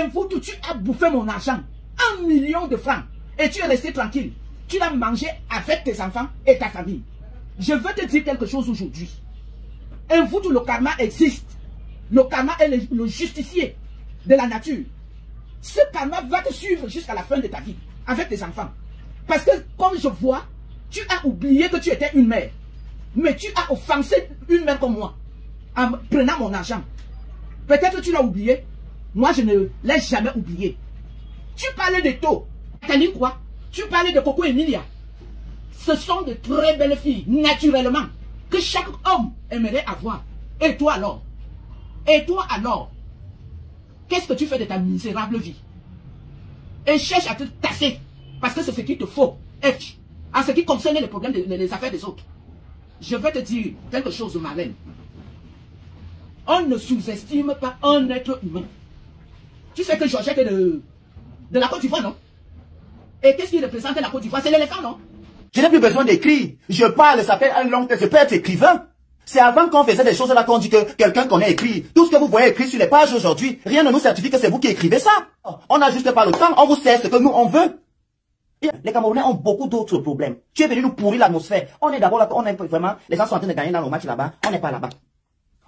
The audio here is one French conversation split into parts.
Mvuto, tu as bouffé mon argent. 1 million de francs. Et tu es resté tranquille. Tu l'as mangé avec tes enfants et ta famille. Je veux te dire quelque chose aujourd'hui. Mvuto, le karma existe. Le karma est le justicier de la nature. Ce karma va te suivre jusqu'à la fin de ta vie avec tes enfants. Parce que comme je vois, tu as oublié que tu étais une mère. Mais tu as offensé une mère comme moi en prenant mon argent. Peut-être que tu l'as oublié. Moi, je ne l'ai jamais oublié. Tu parlais de taux. T'as dit quoi? Tu parlais de Coco Emilia. Ce sont de très belles filles, naturellement, que chaque homme aimerait avoir. Et toi alors? Et toi alors? Qu'est-ce que tu fais de ta misérable vie? Et cherche à te tasser. Parce que c'est ce qu'il te faut. En ce qui concerne les problèmes des affaires des autres. Je vais te dire quelque chose, Marlène. On ne sous-estime pas un être humain. Tu sais que Georgette est de la Côte d'Ivoire, non? Et qu'est-ce qui représente la Côte d'Ivoire? C'est l'éléphant, non? Je n'ai plus besoin d'écrire. Je parle, ça fait un long temps. Je peux être écrivain. C'est avant qu'on faisait des choses là qu'on dit que quelqu'un connaît écrit. Tout ce que vous voyez écrit sur les pages aujourd'hui, rien ne nous certifie que c'est vous qui écrivez ça. On n'a juste pas le temps, on vous sait ce que nous on veut. Les Camerounais ont beaucoup d'autres problèmes. Tu es venu nous pourrir l'atmosphère. On est d'abord là, on est vraiment, les gens sont en train de gagner dans nos matchs là-bas. On n'est pas là-bas.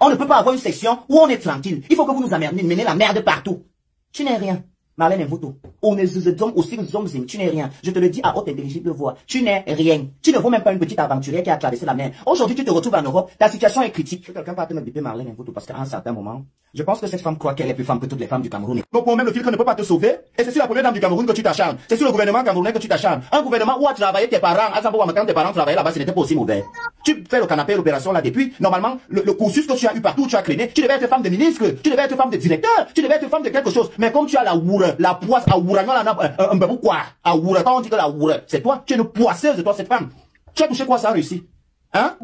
On ne peut pas avoir une section où on est tranquille. Il faut que vous nous menez la merde partout. Tu n'es rien. Marlène Mvuto, on est des hommes aussi, des hommes, tu n'es rien. Je te le dis à haute intelligible voix. Tu n'es rien. Tu ne vaux même pas une petite aventurière qui a traversé la mer. Aujourd'hui, tu te retrouves en Europe. Ta situation est critique. Quelqu'un va te me biper Marlène Mvuto parce qu'à un certain moment, je pense que cette femme croit qu'elle est plus femme que toutes les femmes du Cameroun. Donc, pour même le filtre ne peut pas te sauver. Et c'est sur la première dame du Cameroun que tu t'acharnes. C'est sur le gouvernement camerounais que tu t'acharnes. Un gouvernement où a travaillé tes parents. À Zambo, quand tes parents travaillaient là-bas, ce n'était pas aussi mauvais. Tu fais le canapé, l'opération là depuis. Normalement, le cursus que tu as eu partout, tu as traîné. Tu devais être femme de ministre. Tu devais être femme de directeur. Tu devais être femme de quelque chose. Mais comme tu as la woure, la poisse, un peu quoi? Quand on dit que la woure, c'est toi. Tu es une poisseuse de toi, cette femme. Tu as touché quoi, ça a réussi? Hein?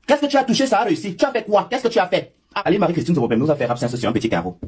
Qu'est-ce que tu as touché, ça a réussi? Tu as fait quoi? Qu'est-ce que tu as fait? Ali Marie-Christine Zobobem nous a fait absence sur un petit carreau.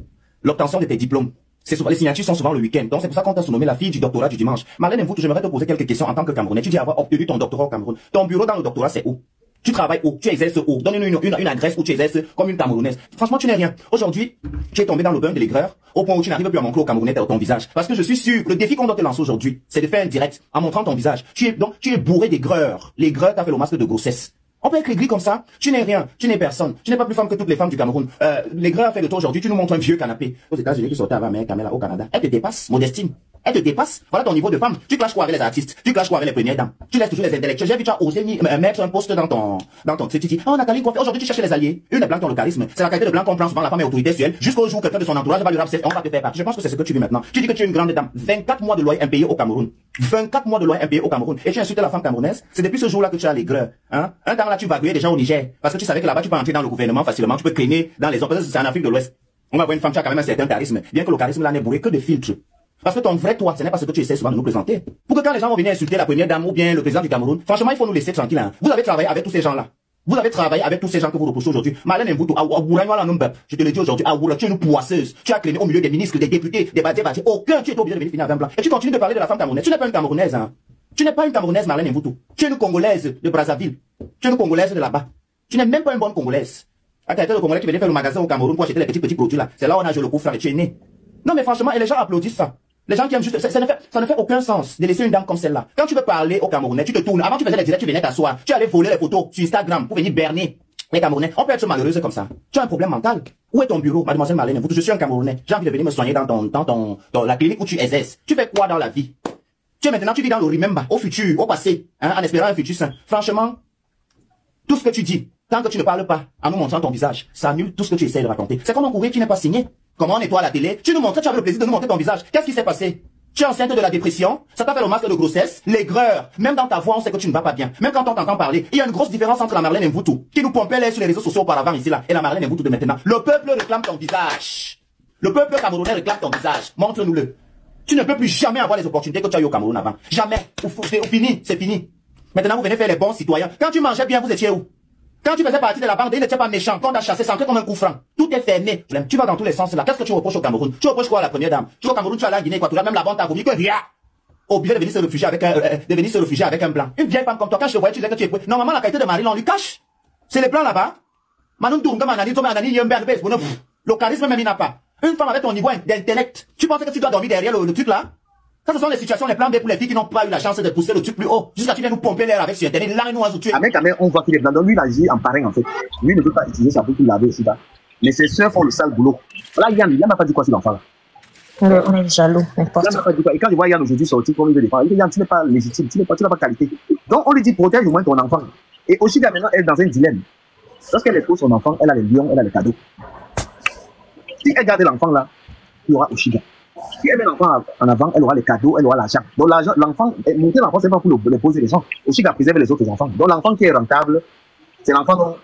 L'obtention de tes diplômes. C'est souvent, les signatures sont souvent le week-end. Donc c'est pour ça qu'on t'a surnommé la fille du doctorat du dimanche. Marlène Mvuto, j'aimerais te poser quelques questions en tant que Camerounais. Tu dis avoir obtenu ton doctorat au Cameroun. Ton bureau dans le doctorat, c'est où? Tu travailles où? Tu exerces où? Donne-nous une adresse où tu exerces comme une Camerounaise. Franchement, tu n'es rien. Aujourd'hui, tu es tombé dans le bain de l'aigreur au point où tu n'arrives plus à montrer au Camerounais ton visage. Parce que je suis sûr, le défi qu'on doit te lancer aujourd'hui, c'est de faire un direct en montrant ton visage. Tu es bourré d'aigreur. L'aigreur t'a fait le masque de grossesse. On peut être aigri comme ça. Tu n'es rien. Tu n'es personne. Tu n'es pas plus femme que toutes les femmes du Cameroun. L'aigreur a fait de toi aujourd'hui. Tu nous montres un vieux canapé. Aux États-Unis qui sortait avant, mais Camilla au Canada. Elle te dépasse, Modestine. Elle te dépasse. Voilà ton niveau de femme. Tu clashes quoi avec les artistes? Tu clashes quoi avec les premières dames? Tu laisses toujours les intellectuels. J'ai vu, tu as osé mettre un poste dans ton, tu dis, oh, Nathalie, quoi faire? Aujourd'hui, tu cherches les alliés. Une des blancs qui ont le charisme. C'est la qualité de blanc qu'on prend souvent, la femme est autorité sur elle. Jusqu'au jour où quelqu'un de son entourage va lui rappeler, on va te faire partie. Je pense que c'est ce que tu veux maintenant. Tu dis que tu es une grande dame. 24 mois de loyer impayé au Cameroun. 24 mois de loyer impayé au Cameroun. Et tu insultes la femme camerounaise. C'est depuis ce jour-là que tu as l'aigreur. Hein? Un temps là, tu vas accueillir des gens au Niger. Parce que tu savais que là-bas, tu peux entrer dans le gouvernement facilement. Tu peux traîner dans les hommes. C'est en Afrique de l'Ouest. On va voir une femme qui a quand même un certain charisme. Bien que le charisme là n'est bourré que de filtres. Parce que ton vrai toi, ce n'est pas ce que tu essaies souvent de nous présenter. Pour que quand les gens vont venir insulter la première dame ou bien le président du Cameroun, franchement, il faut nous laisser tranquilles. Hein. Vous avez travaillé avec tous ces gens-là. Vous avez travaillé avec tous ces gens que vous reprochez aujourd'hui. Marlène Mvuto, je te le dis aujourd'hui, tu es une poisseuse. Tu as traîné au milieu des ministres, des députés, des bâtis. Aucun, tu es obligé de venir finir avec un blanc. Et tu continues de parler de la femme camerounaise. Tu n'es pas une Camerounaise. Hein. Tu n'es pas une Camerounaise, Marlène Mvuto. Tu es une Congolaise de Brazzaville. Tu es une Congolaise de là-bas. Tu n'es même pas une bonne Congolaise. À le Congolais qui venait faire le magasin au Cameroun pour acheter les petits produits là. C'est là où on a joué le coup frère et tu es né. Non mais franchement, et les gens applaudissent ça. Les gens qui aiment juste, ça ne fait aucun sens de laisser une dame comme celle-là. Quand tu veux parler au Camerounais, tu te tournes. Avant tu faisais les directs, tu venais t'asseoir. Tu allais voler les photos sur Instagram pour venir berner les Camerounais. On peut être malheureuse comme ça. Tu as un problème mental. Où est ton bureau, mademoiselle Marlène Mvuto? Je suis un Camerounais. J'ai envie de venir me soigner dans la clinique où tu exerces. Tu fais quoi dans la vie? Tu vis dans le remember, au futur, au passé, hein, en espérant un futur sain. Franchement, tout ce que tu dis, tant que tu ne parles pas en nous montrant ton visage, ça annule tout ce que tu essaies de raconter. C'est comme un courrier qui n'est pas signé. Comment on nettoie la télé? Tu nous montrais, tu avais le plaisir de nous montrer ton visage. Qu'est-ce qui s'est passé? Tu es enceinte de la dépression, ça t'a fait le masque de grossesse, l'aigreur. Même dans ta voix, on sait que tu ne vas pas bien. Même quand on t'entend parler, il y a une grosse différence entre la Marlène Mvuto, qui nous pompait l'air sur les réseaux sociaux auparavant ici là, et la Marlène Mvuto de maintenant. Le peuple réclame ton visage. Le peuple camerounais réclame ton visage. Montre-nous-le. Tu ne peux plus jamais avoir les opportunités que tu as eu au Cameroun avant. Jamais. C'est fini, c'est fini. Maintenant, vous venez faire les bons citoyens. Quand tu mangeais bien, vous étiez où? Quand tu faisais partie de la bande, il n'était pas méchant. Quand on t'a chassé, c'est entré comme un coup franc. Tout est fermé. Tu vas dans tous les sens là. Qu'est-ce que tu reproches au Cameroun? Tu reproches quoi à la première dame? Tu vas au Cameroun, tu as la Guinée équatoriale, même la bande t'a vomi que rien. Obligé de venir se réfugier avec un blanc. Une vieille femme comme toi, quand je te voyais, tu disais que tu es prêt. Normalement, la qualité de mari, on lui cache. C'est les blancs là-bas. Le charisme même, il n'a pas. Une femme avec ton niveau d'intellect, tu penses que tu dois dormir derrière le truc là? Ça, ce sont les situations, les plans B pour les filles qui n'ont pas eu la chance de pousser le truc plus haut. Jusqu'à ce que tu viens nous pomper l'air avec sur Internet. Là, nous, on va se tuer. Avec Amé, on voit qu'il est blanc. Donc lui, il agit en parrain, en fait. Lui, ne peut pas utiliser sa peau pour laver aussi. Là. Mais ses soeurs font le sale boulot. Là, Yann m'a pas dit quoi sur l'enfant là. On est jaloux, n'importe quoi. Et quand je vois Yann aujourd'hui sortir comme il veut défendre, il dit Yann, tu n'es pas légitime, tu n'as pas qualité. Donc on lui dit protège au moins ton enfant. Et Oshiga maintenant, elle est dans un dilemme. Lorsqu'elle épouse son enfant, elle a les lions, elle a les cadeaux. Si elle garde l'enfant là, il y aura Oshiga. Si elle met l'enfant en avant, elle aura les cadeaux, elle aura l'argent. Donc l'enfant, monter l'enfant, c'est pas pour les poser les gens. Oshiga préserve les autres enfants. Donc l'enfant qui est rentable, c'est l'enfant dont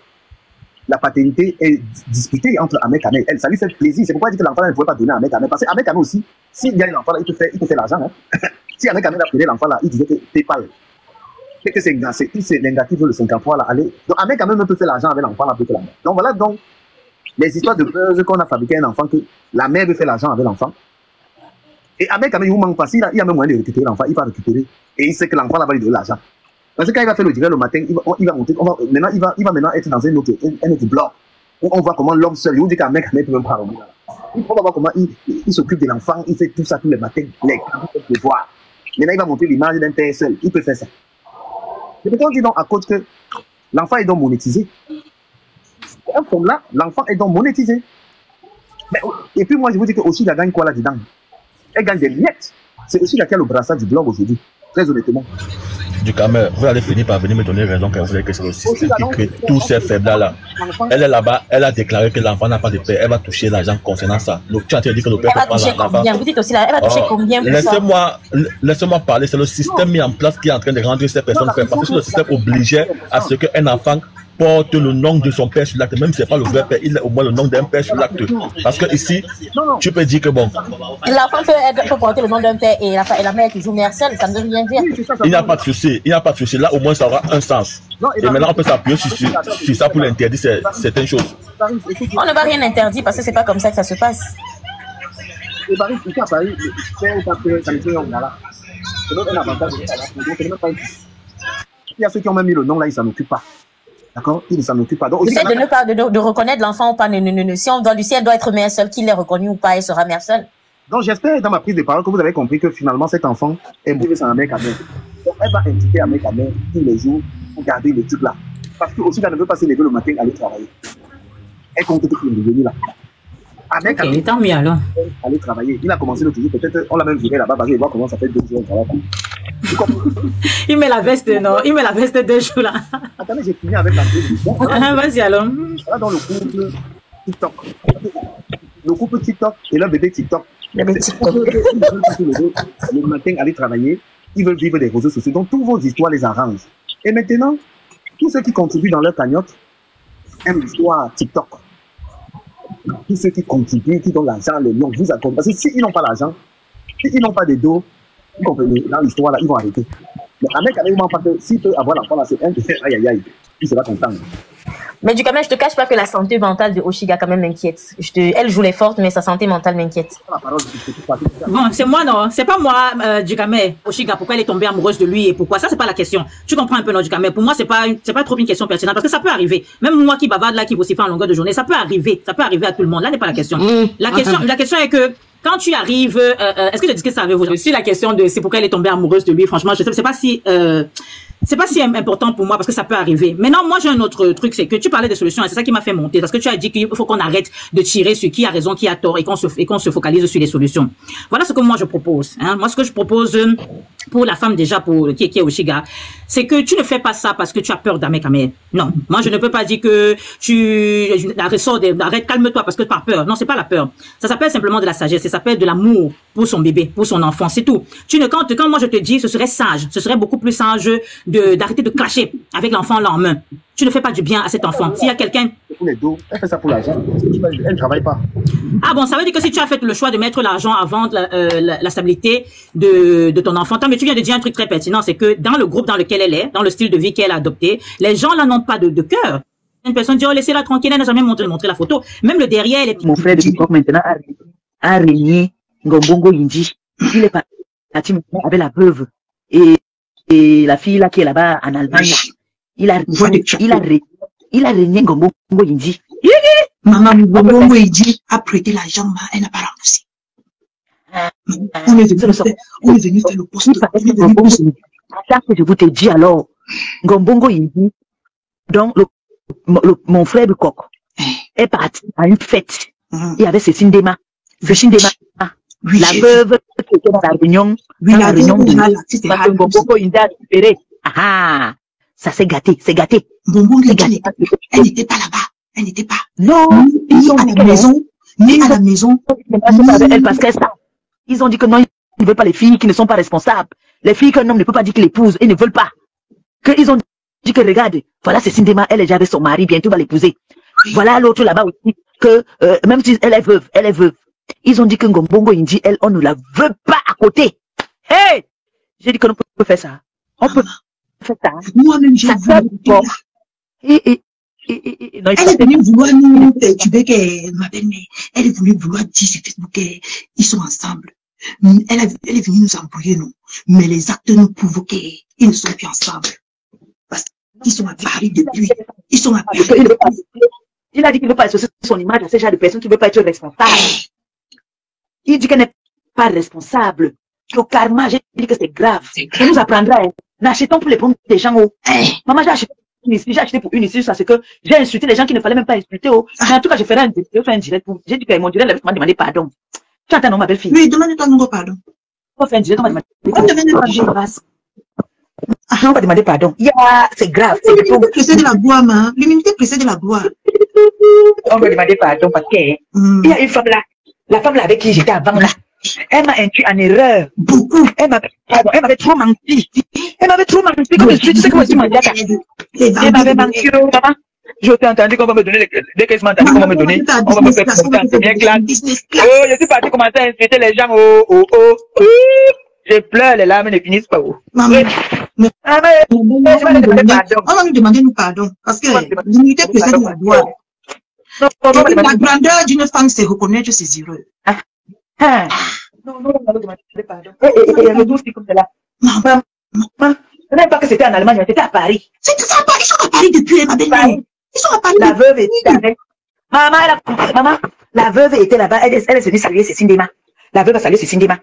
la paternité est disputée entre Ahmed Kamel. Elle, ça lui fait plaisir. C'est pourquoi elle dit que l'enfant ne pouvait pas donner à Ahmed Kamel. Parce que Ahmed Kamel aussi, s'il gagne l'enfant là, il peut faire l'argent. Hein. Si Ahmed Kamel a pris l'enfant là, il disait que PayPal. Et que c'est négatif le 53 là. Allez. Donc Ahmed Kamel peut faire l'argent avec l'enfant là, peut faire l'argent. Donc voilà donc les histoires de buzz qu'on a fabriqué un enfant que la mère veut faire l'argent avec l'enfant. Et Ahmed Kamel, il ne manque pas. Il a même moyen de récupérer l'enfant, il va récupérer. Et il sait que l'enfant là va lui donner l'argent. Parce que quand il va faire le direct le matin, il va monter, maintenant, il va maintenant être dans un autre bloc où on voit comment l'homme seul, il dit qu'un mec ne peut même pas remonter. Il faut voir comment il s'occupe de l'enfant, il fait tout ça tous les matins, les voir. Maintenant, il va montrer l'image d'un père seul, il peut faire ça. Et pourquoi on dit donc à cause que l'enfant est donc monétisé. En forme là, l'enfant est donc monétisé. Mais, et puis moi, je vous dis que aussi, il gagne quoi là-dedans? Elle gagne des miettes. C'est aussi laquelle le brassard du blog aujourd'hui, très honnêtement. Du Camer, vous allez finir par venir me donner raison quand vous voulez que c'est le système qui crée tous ces faiblesses-là. Elle est là-bas, elle a déclaré que l'enfant n'a pas de père, elle va toucher l'argent concernant ça. Donc tu as dit que le père ne peut pas l'argent. Vous dites aussi là, elle va toucher combien pour ça? Laissez-moi parler, c'est le système mis en place qui est en train de rendre ces personnes faibles. Parce que c'est le système obligeait à ce qu'un enfant porte le nom de son père sur l'acte, même si ce n'est pas le vrai père, il a au moins le nom d'un père sur l'acte. Parce que ici, tu peux dire que bon. L'enfant peut porter le nom d'un père et la mère est toujours mère seule, ça ne veut rien dire. Il n'y a pas de souci, il n'y a pas de souci. Là, au moins, ça aura un sens. Et maintenant, on peut s'appuyer sur ça pour l'interdire certaines choses. On ne va rien interdire parce que ce n'est pas comme ça que ça se passe. Et Paris, ici à Paris, voilà. C'est donc un avantage. Il y a ceux qui ont même mis le nom là, ils ne s'en occupent pas. D'accord? Ils ne s'en occupent pas. Donc, aussi, de reconnaître l'enfant ou pas. Si elle doit être mère seule, qu'il l'ait reconnu ou pas, elle sera mère seule. Donc j'espère dans ma prise de parole que vous avez compris que finalement cet enfant est motivé sans Ahmed Kamel. Donc elle va indiquer à Ahmed Kamel tous les jours pour garder le truc là. Parce que aussi elle ne veut pas se lever le matin aller travailler. Elle compte tout le revenu là. Ahmed Kamel, tant mieux alors. Aller travailler. Il a commencé le toujours, peut-être on l'a même viré là-bas parce qu'il voit comment ça fait 2 jours au travail. Il met la veste, non? Il met la veste 2 jours là. Attendez, j'ai fini avec la prise. Vas-y alors. Voilà dans le couple TikTok. Le couple TikTok et leur bébé TikTok. Le matin, aller travailler, ils veulent vivre des réseaux sociaux. Donc, toutes vos histoires les arrangent. Et maintenant, tous ceux qui contribuent dans leur cagnotte aiment l'histoire TikTok. Tous ceux qui contribuent, qui donnent l'argent, les lions, vous accompagnent. Parce que s'ils n'ont pas l'argent, s'ils n'ont pas de dos, vous comprenez, dans l'histoire, là, ils vont arrêter. Mais un mec, s'il peut avoir l'enfant, là, c'est un qui fait aïe aïe aïe. Il sera content. Mais du coup, je te cache pas que la santé mentale de Oshiga quand même m'inquiète. Elle joue les fortes, mais sa santé mentale m'inquiète. Bon, c'est moi, non. C'est pas moi, Dukame. Oshiga, pourquoi elle est tombée amoureuse de lui et pourquoi? Ça, c'est pas la question. Tu comprends un peu, non, Dukame? Pour moi, c'est pas trop une question pertinente parce que ça peut arriver. Même moi qui bavarde là, qui vous siffle en longueur de journée, ça peut arriver. Ça peut arriver à tout le monde. Là n'est pas la question. La question est que, quand tu arrives, est-ce que je dis que ça arrive aujourd'hui? Si la question de c'est pourquoi elle est tombée amoureuse de lui, franchement, je sais, c'est pas si important pour moi parce que ça peut arriver. Maintenant, moi, j'ai un autre truc, c'est que tu parlais des solutions et c'est ça qui m'a fait monter parce que tu as dit qu'il faut qu'on arrête de tirer sur qui a raison, qui a tort et qu'on se focalise sur les solutions. Voilà ce que moi je propose. Hein. Moi, ce que je propose pour la femme déjà, qui est Oshiga, c'est que tu ne fais pas ça parce que tu as peur d'Ahmed Kamel. Non, moi je ne peux pas dire que arrête, calme-toi parce que tu as peur. Non, c'est pas la peur. Ça s'appelle simplement de la sagesse. Ça s'appelle de l'amour pour son bébé, pour son enfant, c'est tout. Quand moi je te dis, ce serait sage, ce serait beaucoup plus sage d'arrêter de clasher avec l'enfant là en main. Tu ne fais pas du bien à cet enfant. S'il y a quelqu'un... Pour les dos, elle fait ça pour l'argent. Elle ne travaille pas. Ah bon, ça veut dire que si tu as fait le choix de mettre l'argent avant la stabilité de ton enfant, mais tu viens de dire un truc très pertinent, c'est que dans le groupe dans lequel elle est, dans le style de vie qu'elle a adopté, les gens là n'ont pas de cœur. Une personne dit, oh, laissez-la tranquille, elle n'a jamais montré la photo. Même le derrière, elle est... Mon frère de TikTok maintenant a régné Ngombongo Yindi. Il est parti maintenant avec la veuve. Et la fille là qui est là-bas en Allemagne, il a régné Ngombongo Yindi. Maman Mbongo, il dit, a prêté l'argent, elle n'a pas remboursé. On est venu faire le poste. Ça que je vous te dis alors, Ngombongo, il dit, donc, mon frère Bukok est parti à une fête. Il y avait Cécine Dema. Cécine Dema. Oui, la veuve qui était dans la réunion. Oui, la réunion de Ngombongo, il a récupéré. Ah, ça s'est gâté, c'est gâté. Ngombongo, elle n'était pas là-bas. Elle n'était pas. Non, ni à la maison, ni à la maison. Parce que ça, ils ont dit que non, ils ne veulent pas les filles qui ne sont pas responsables. Les filles qu'un homme ne peut pas dire qu'il épouse, ils ne veulent pas. Qu'ils ont dit que regarde, voilà Cécine Dema, elle est déjà avec son mari, bientôt va l'épouser. Voilà l'autre là-bas aussi, que même si elle est veuve, Ils ont dit que Ngombongo Indi, elle, on ne la veut pas à côté. Hey! J'ai dit qu'on peut faire ça. On peut faire ça. Moi-même, j'ai vu. Elle est venue vouloir nous perturber, ma belle-mère. Elle est venue vouloir dire sur Facebook qu'ils sont ensemble. Elle est venue nous embrouiller, non. Mais les actes nous prouvent qu'ils ne sont plus ensemble. Parce qu'ils sont à Paris depuis. Ils sont à Paris. Il a dit qu'il ne veut pas associer son image à ce genre de personne qui ne veut pas être responsable. Il dit qu'elle n'est pas responsable. Le karma, j'ai dit que c'est grave. Ça nous apprendra. N'achetons pour les pommes des gens. Maman, j'ai acheté pour une ici, parce que j'ai insulté les gens qui ne fallait même pas insulter. Mais en tout cas, je ferai un direct. J'ai dit que mon direct m'a demandé pardon. Tu entends, non, ma belle-fille? Oui, demande-toi non pardon. On va faire un direct, on va demander pardon. On va demander pardon. C'est grave. L'immunité précède de la gloire, man. L'immunité précède de la gloire. On va demander pardon parce que il y a une femme là, la femme là avec qui j'étais avant là. Elle m'a induit en erreur. Beaucoup. Elle m'avait trop menti. Comme je suis, tu sais comment tu m'as dit. Elle m'avait menti, maman. Je t'ai entendu qu'on va me donner, dès qu'elle m'a entendu qu'on va me donner, on va me faire confiance, c'est bien clair. Oh, je suis parti commencer à insulter les gens, Je pleure, les larmes ne finissent pas. Maman, on va nous demander pardon. Parce que l'immunité précède de la gloire. La grandeur d'une femme, c'est reconnaître ses erreurs. Non, on va demander pardon. Et le douce, comme cela. Maman, ce n'est pas que c'était en Allemagne, c'était à Paris. C'était à Paris, ils sont à Paris depuis, ma belle-mère. Ils sont à Paris. La veuve était avec. Maman, elle a compris. Maman, la veuve était là-bas. Elle est venue saluer Cécine Dema. La veuve a salué Cécine Dema.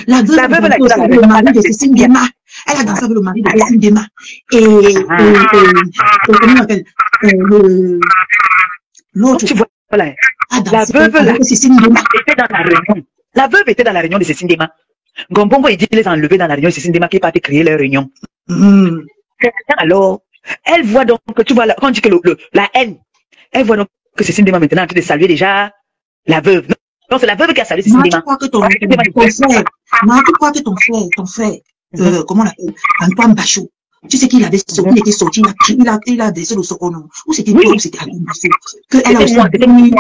La veuve a dansé avec le mari de Cécine Dema. Elle a dansé avec le mari de Cécine Dema. Comment on appelle l'autre. Tu vois, voilà. La veuve était dans la réunion. La veuve était dans la réunion de Cécine Dema. Ngombongo, il dit qu'il les a enlevés dans la réunion de Cécine Dema qui est parti créer leur réunion. Alors, elle voit donc que tu vois, quand on dit que la haine, elle voit donc que Cécine Dema maintenant en train de saluer déjà la veuve. Donc c'est la veuve qui a salué Cécine Dema. Tu crois que ton frère, comment on l'appelle, Antoine Bachot, tu sais qu'il avait il était sorti, il a baissé le Sokono. Ou c'était toi, ou c'était Antoine Bachot. Qu'elle a aussi brûlé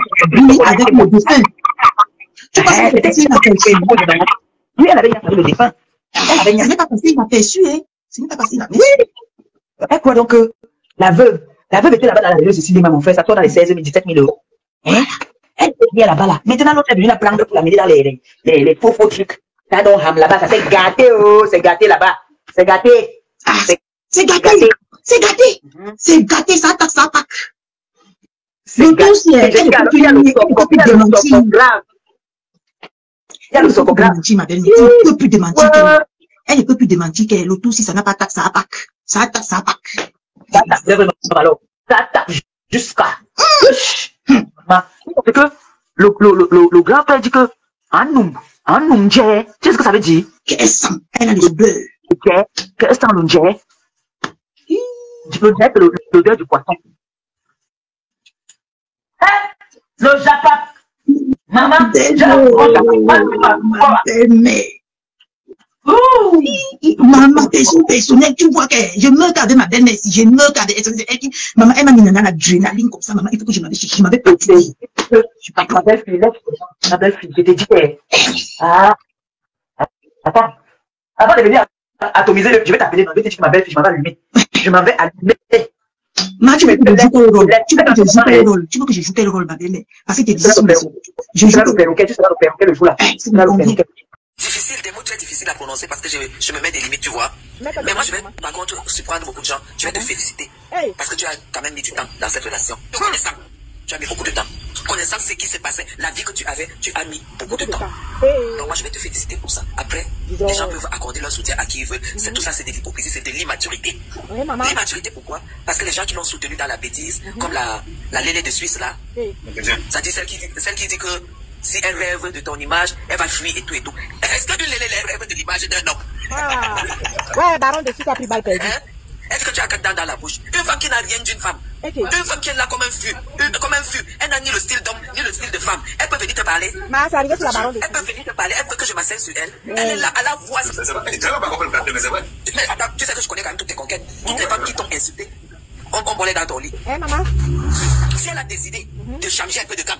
avec le défunt. Tu penses que c'était une affaire? Oui, elle avait fallu le défunt. Ce n'est pas parce qu'il m'a perçu, hein. Ce n'est pas parce qu'il m'a perçu. Oui. Elle croit donc que la veuve était là-bas dans la réunion de Cécile Dema, mon frère, ça tourne dans les 16 000, 17 000 euros. Hein? Elle est venue là-bas, là. Maintenant, l'autre est venue la prendre pour l'amener dans les faux trucs. Là, donc, là-bas, ça s'est gâté, c'est gâté là-bas. C'est gâté. C'est gâté. C'est gâté. C'est gâté, ça attaque, ça attaque. C'est gâté. Il y a le socon grave. Il y a le socon grave. Ma belle-mère, elle ne peut plus démentir. Elle ne peut plus démentir que l'auto, si ça n'a pas attaque, ça attaque. Ça attaque, ça attaque. Ça attaque, vraiment, alors. Ça attaque jusqu'à. C'est que le grand-père dit que en Nunje, tu sais ce que ça veut dire? Qu'elle sent, elle a les odeurs. Qu'elle sent l'Nunje. L'Nunje, c'est l'odeur du poisson. Le Japap. Maman, maman, personnel, tu vois que je meurs avec ma belle-mère, si je meurs avec elle, maman, elle m'a mis dans l'adrénaline comme ça, maman, il faut que je m'avais perturbé. Je suis pas ma belle-fille, je t'ai dit que, attends, avant de venir atomiser, je vais t'appeler, je vais te dire que ma belle-fille, je m'en vais allumer. Je m'en vais allumer. Ma, tu veux que je joue quel rôle? Tu veux que je joue quel rôle? Tu veux que je joue quel rôle, ma belle-mère? Parce que t'es difficile. Je joue le perroquet, tu seras le perroquet le jour là. Difficile, des mots très difficiles à prononcer parce que je me mets des limites, tu vois. Mais moi, je vais, par contre, surprendre beaucoup de gens. Je vais te féliciter. Parce que tu as quand même mis du temps dans cette relation. Tu connais ça. tu as mis beaucoup de temps. Connaissant ce qui s'est passé, la vie que tu avais, tu as mis beaucoup de temps. Donc moi, je vais te féliciter pour ça. Après, les gens peuvent accorder leur soutien à qui ils veulent. C'est tout ça, c'est de l'hypocrisie, c'est de l'immaturité. L'immaturité, pourquoi? Parce que les gens qui l'ont soutenu dans la bêtise, comme la Lélé de Suisse là, ça dit celle qui dit que si elle rêve de ton image, elle va fuir et tout et tout. Est-ce que une Lélé rêve de l'image d'un homme? Ouais, baron de Suisse a pris balle perdue. Est-ce que tu as quatre dents dans la bouche? Une femme qui n'a rien d'une femme. Une femme qui est là comme un fût. Elle n'a ni le style d'homme, ni le style de femme. Elle peut venir te parler. Elle peut venir te parler. Elle veut que je m'asseye sur elle. Elle est là, à la voix. Mais attends, tu sais que je connais quand même toutes tes conquêtes. Toutes les femmes qui t'ont insulté. On volait dans ton lit. Maman. Si elle a décidé de changer un peu de camp,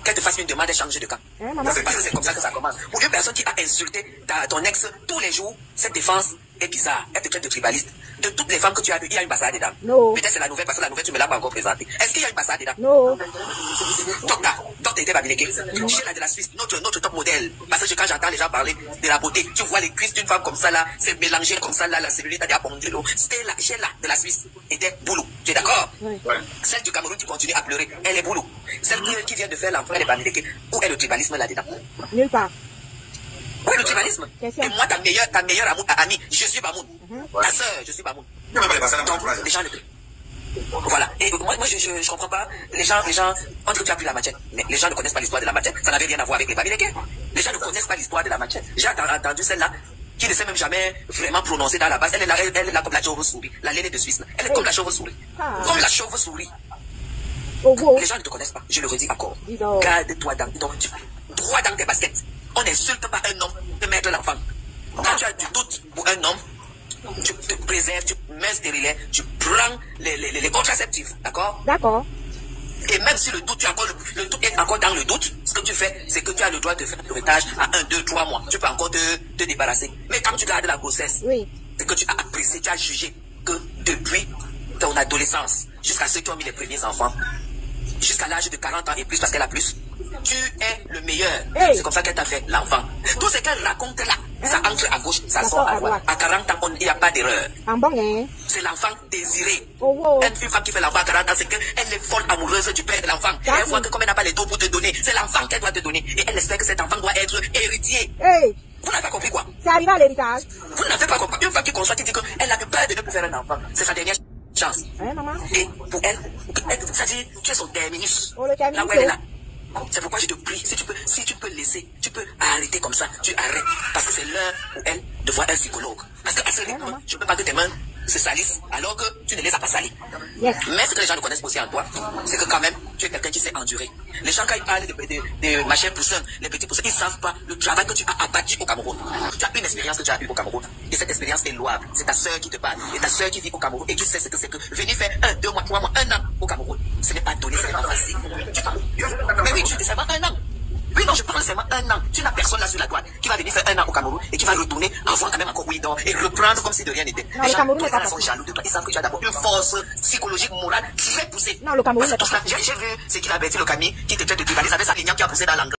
qu'elle te fasse une demande de changer de camp. Parce que c'est comme ça que ça commence. Pour une personne qui a insulté ton ex tous les jours, cette défense est bizarre. Elle te traite de tribaliste. De toutes les femmes que tu as vues, il y a une bassade dedans. Non. Peut-être c'est la nouvelle, parce que la nouvelle, tu me l'as pas encore présentée. Est-ce qu'il y a une bassade dedans? Non. Docteur était Babileke. Chez la de la Suisse, notre top modèle. Parce que quand j'entends les gens parler de la beauté, tu vois les cuisses d'une femme comme ça là, c'est mélangé comme ça là, la cellulite a des abondés. C'était la, chez la de la Suisse, était boulot. Tu es d'accord? Oui. Celle du Cameroun qui continue à pleurer, elle est boulot. Celle qui vient de faire l'emploi, elle est Babileke. Où est le tribalisme là-dedans? Nulle part. Oui, le tribalisme. Et moi, ta meilleure amie, je suis Bamoun. Ta soeur, je suis Bamoun. Donc, les gens voilà. Et moi, je comprends pas. Les gens, on dit que tu as pris la machette. Mais les gens ne connaissent pas l'histoire de la machette. Ça n'avait rien à voir avec les Babileke. Les gens ne connaissent pas l'histoire de la machette. J'ai entendu celle-là, qui ne s'est même jamais vraiment prononcée dans la base. Elle est là comme la chauve-souris. La Lélé de Suisse. Elle est comme la chauve-souris. Comme la chauve-souris. Les gens ne te connaissent pas. Je le redis encore. Garde-toi droit dans tes baskets. On n'insulte pas un homme de mettre l'enfant. Quand tu as du doute pour un homme, tu te préserves, tu mets stérilet, tu prends les contraceptifs, d'accord? D'accord. Et même si le doute est encore dans le doute, ce que tu fais, c'est que tu as le droit de faire un héritage à 1, 2, 3 mois. Tu peux encore te débarrasser. Mais quand tu gardes la grossesse, c'est que tu as apprécié, tu as jugé que depuis ton adolescence, jusqu'à ceux qui ont mis les premiers enfants, jusqu'à l'âge de 40 ans et plus, parce qu'elle a plus, tu es le meilleur. C'est comme ça qu'elle t'a fait l'enfant. Tout ce qu'elle raconte là, ça entre à gauche, ça sort à droite. À 40 ans, il n'y a pas d'erreur. C'est l'enfant désiré. Une femme qui fait l'enfant à 40 ans, c'est qu'elle est folle amoureuse du père de l'enfant. Elle voit que comme elle n'a pas les dos pour te donner, c'est l'enfant qu'elle doit te donner. Et elle espère que cet enfant doit être héritier. Vous n'avez pas compris quoi? C'est arrivé à l'héritage. Vous n'avez pas compris. Une femme qui conçoit, qui dit qu'elle a eu peur de ne plus faire un enfant. C'est sa dernière chance. Et pour elle, ça dit, tu es son terminus. Là où elle est là. C'est pourquoi je te prie, si tu peux laisser, tu peux arrêter comme ça, tu arrêtes. Parce que c'est l'heure pour elle de voir un psychologue. Parce qu'à ce rythme, je ne peux pas que tes mains se salissent alors que tu ne les as pas salies. Mais ce que les gens ne connaissent aussi en toi, c'est que quand même, tu es quelqu'un qui sait endurer. Les gens, quand ils parlent de machins poussins, les petits poussins, ils ne savent pas le travail que tu as abattu au Cameroun. Tu as une expérience que tu as eue au Cameroun. Et cette expérience est louable. C'est ta soeur qui te parle. Et ta soeur qui vit au Cameroun et qui sait ce que c'est que venir faire 1, 2 mois, 3 mois, 1 an au Cameroun. Ce n'est pas donné, ce n'est pas facile. Tu parles. Mais oui, tu dis seulement 1 an. Oui, non, je parle seulement 1 an. Tu n'as personne là sur la droite qui va venir faire 1 an au Cameroun et qui va retourner, avoir quand même encore oui, et reprendre comme si de rien n'était. Les gens sont jaloux de toi. Ils savent que tu as d'abord une force psychologique, morale très poussée. Non, le Cameroun, j'ai vu ce qu'il a bêti le Camille qui te traite de tribaliste avec sa lignante qui a poussé dans l'angle.